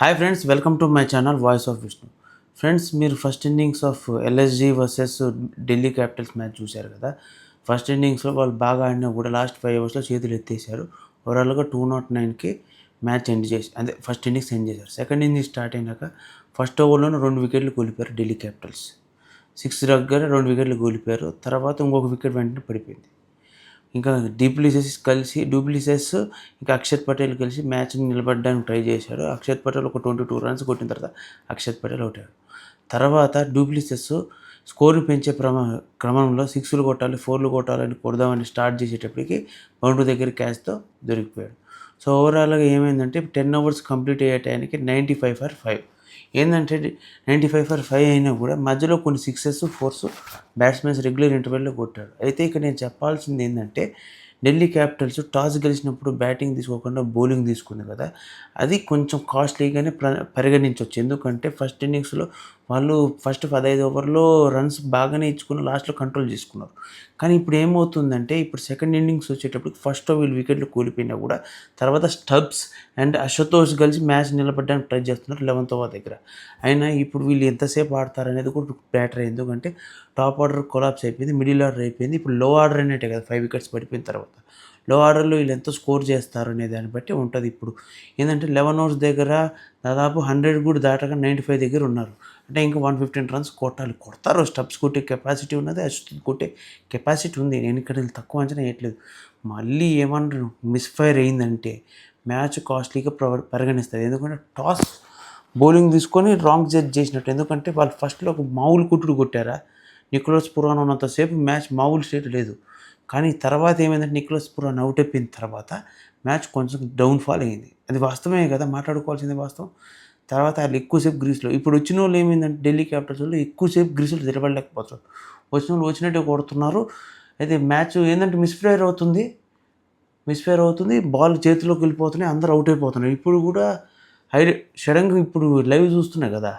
Hi friends, welcome to my channel voice of Vishnu. Friends, మీరు first innings of LSG versus Delhi Capitals match చూశారు కదా. First ఇన్నింగ్స్లో వాళ్ళు బాగా ఆడినా కూడా లాస్ట్ 5 ఓవర్స్లో చేతులు ఎత్తేసారు. ఓవరాల్గా 209కి మ్యాచ్ ఎండ్ చేసి అదే ఫస్ట్ ఇన్నింగ్స్ ఎండ్ చేశారు. సెకండ్ ఇన్నింగ్స్ స్టార్ట్ అయినాక ఫస్ట్ ఓవర్లోనే 2 వికెట్లు కోల్పోయారు ఢిల్లీ క్యాపిటల్స్. 6 దగ్గర 2 వికెట్లు కోల్పోయారు. తర్వాత ఇంకొక వికెట్ వెంటనే పడిపోయింది. ఇంకా డూప్లిసెస్ ఇంకా అక్షర్ పటేల్ కలిసి మ్యాచ్ని నిలబడడానికి ట్రై చేశాడు. అక్షర్ పటేల్ ఒక 22 రన్స్ కొట్టిన తర్వాత అక్షర్ పటేల్ అవుట్ అయ్యాడు. తర్వాత డూప్లిసెస్ స్కోర్ని పెంచే క్రమంలో 6లు కొట్టాలి, 4లు కొట్టాలని కొడదామని స్టార్ట్ చేసేటప్పటికి బౌండరీ దగ్గర క్యాచ్తో దొరికిపోయాడు. సో ఓవరాల్గా ఏమైందంటే 10 ఓవర్స్ కంప్లీట్ అయ్యే టైంకి 95 ఫర్ 5. ఏంటంటే 95 ఫర్ 5 అయినా కూడా మధ్యలో కొన్ని 6s 4s బ్యాట్స్మెన్స్ రెగ్యులర్ ఇంటర్వెల్లో కొట్టాడు. అయితే ఇక్కడ నేను చెప్పాల్సింది ఏంటంటే ఢిల్లీ క్యాపిటల్స్ టాస్ గెలిచినప్పుడు బ్యాటింగ్ తీసుకోకుండా బౌలింగ్ తీసుకుంది కదా, అది కొంచెం కాస్ట్లీగానే పరిగణించవచ్చు. ఎందుకంటే ఫస్ట్ ఇన్నింగ్స్లో వాళ్ళు ఫస్ట్ 15 ఓవర్లో రన్స్ బాగానే ఇచ్చుకుని లాస్ట్లో కంట్రోల్ చేసుకున్నారు. కానీ ఇప్పుడు ఏమవుతుందంటే ఇప్పుడు సెకండ్ ఇన్నింగ్స్ వచ్చేటప్పటికి ఫస్ట్లో వీళ్ళు వికెట్లు కూలిపోయినా కూడా తర్వాత స్టబ్స్ అండ్ అశుతోష్ కలిసి మ్యాచ్ నిలబడడానికి ట్రై చేస్తున్నారు 11వ ఓవర్ దగ్గర. అయినా ఇప్పుడు వీళ్ళు ఎంతసేపు ఆడతారనేది కూడా బ్యాటర్, ఎందుకంటే టాప్ ఆర్డర్ కొలాప్స్ అయిపోయింది, మిడిల్ ఆర్డర్ అయిపోయింది, ఇప్పుడు లో ఆర్డర్ అనేటే కదా 5 వికెట్స్ పడిపోయిన తర్వాత. లో ఆర్డర్లో వీళ్ళు ఎంత స్కోర్ చేస్తారు అనే దాన్ని బట్టి ఉంటుంది. ఇప్పుడు ఏంటంటే 11 ఓవర్స్ దగ్గర దాదాపు 100 కూడా దాటగా 95 దగ్గర ఉన్నారు. అంటే ఇంకా 115 రన్స్ కొట్టాలి. కొడతారు, స్టబ్స్ కొట్టే కెపాసిటీ ఉన్నది, అశ్విత్ కొట్టే కెపాసిటీ ఉంది. నేను ఇక్కడ తక్కువ అంచనా వేయట్లేదు. మళ్ళీ ఏమన్నారు మిస్ఫైర్ అయిందంటే మ్యాచ్ కాస్ట్లీగా పరిగణిస్తుంది. ఎందుకంటే టాస్ బౌలింగ్ తీసుకొని రాంగ్ జడ్జ్ చేసినట్టు. ఎందుకంటే వాళ్ళు ఫస్ట్లో ఒక మామూలు కుట్టుడు కొట్టారా, నికోలస్ పురాన్ ఉన్నంతసేపు మ్యాచ్ మామూలు స్టేట్ లేదు. కానీ తర్వాత ఏమైందంటే నికోలస్ పురాన్ అవుట్ అయిపోయిన తర్వాత మ్యాచ్ కొంచెం డౌన్ఫాల్ అయింది. అది వాస్తవమే కదా, మాట్లాడుకోవాల్సింది వాస్తవం. తర్వాత వాళ్ళు ఎక్కువసేపు గ్రీస్లో ఇప్పుడు వచ్చిన వాళ్ళు ఏమైందంటే ఢిల్లీ క్యాపిటల్స్ వాళ్ళు ఎక్కువసేపు గ్రీస్లో నిలబడలేకపోతారు. వచ్చిన వాళ్ళు వచ్చినట్టు కొడుతున్నారు. అయితే మ్యాచ్ ఏంటంటే మిస్ఫైర్ అవుతుంది, బాల్ చేతిలోకి వెళ్ళిపోతున్నాయి, అందరూ అవుట్ అయిపోతున్నారు. ఇప్పుడు కూడా సడన్గా ఇప్పుడు లైవ్ చూస్తున్నాయి కదా,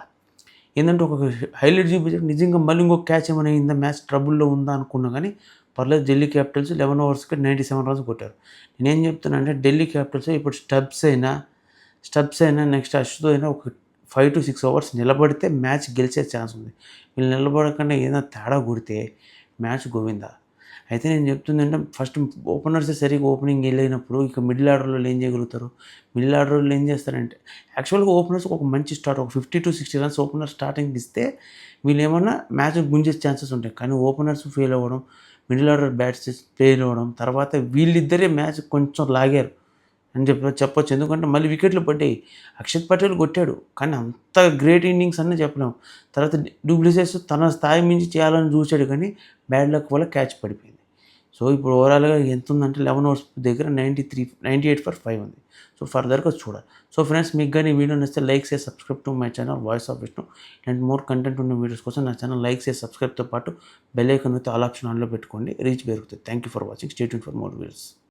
ఏంటంటే ఒక హైలైట్ చూపించారు. నిజంగా మళ్ళీ ఇంకొక క్యాచ్ ఏమైనా అయిందా, మ్యాచ్ ట్రబుల్లో ఉందా అనుకున్నా కానీ పర్లేదు. ఢిల్లీ క్యాపిటల్స్ 11 ఓవర్స్కి 97 రన్స్ కొట్టారు. నేనేం చెప్తున్నా అంటే ఢిల్లీ క్యాపిటల్స్ ఇప్పుడు స్టబ్స్ అయినా నెక్స్ట్ అశ్వతో అయినా ఒక 5 to 6 ఓవర్స్ నిలబడితే మ్యాచ్ గెలిచే ఛాన్స్ ఉంది. వీళ్ళు నిలబడకుండా ఏదైనా తేడా కొడితే మ్యాచ్ గోవిందా. అయితే నేను చెప్తుందంటే ఫస్ట్ ఓపెనర్సే సరిగ్గా ఓపెనింగ్ వెళ్ళినప్పుడు ఇక మిడిల్ ఆర్డర్లో ఏం చేయగలుగుతారు. మిడిల్ ఆర్డర్లో ఏం చేస్తారంటే యాక్చువల్గా ఓపెనర్స్ ఒక మంచి స్టార్ట్, ఒక 50 to 60 రన్స్ ఓపెనర్ స్టార్టింగ్ ఇస్తే వీళ్ళు ఏమన్నా మ్యాచ్ గుంజే ఛాన్సెస్ ఉంటాయి. కానీ ఓపెనర్స్ ఫెయిల్ అవ్వడం, మిడిల్ ఆర్డర్ బ్యాట్స్ ఫెయిల్ అవ్వడం, తర్వాత వీళ్ళిద్దరే మ్యాచ్ కొంచెం లాగారు అని చెప్పొచ్చు. ఎందుకంటే మళ్ళీ వికెట్లు పడ్డాయి. అక్షర్ పటేల్ కొట్టాడు కానీ అంత గ్రేట్ ఇన్నింగ్స్ అని చెప్పలేము. తర్వాత డూప్లిసెస్ తన స్థాయి మించి చేయాలని చూశాడు కానీ బ్యాడ్ లక్ వల్ల క్యాచ్ పడిపోయింది. సో ఇప్పుడు ఓవరాల్గా ఎంత ఉందంటే 11 ఓవర్స్ దగ్గర 98 ఫర్ 5 ఉంది. సో ఫర్దర్గా చూడాలి. సో ఫ్రెండ్స్, మీకు కానీ వీడియో నచ్చితే లైక్ చేసి subscribe to my channel voice of Vishnu. And more content ఉన్న వీడియోస్ కోసం నా ఛానల్ లైక్ చేసి సబ్స్క్రైబ్తో పాటు బెల్ ఐకాన్ అయితే ఆల్ ఆప్షన్ ఆన్లో పెట్టుకోండి, రీచ్ పెరుగుతుంది. Thank you for watching. Stay tuned for more videos.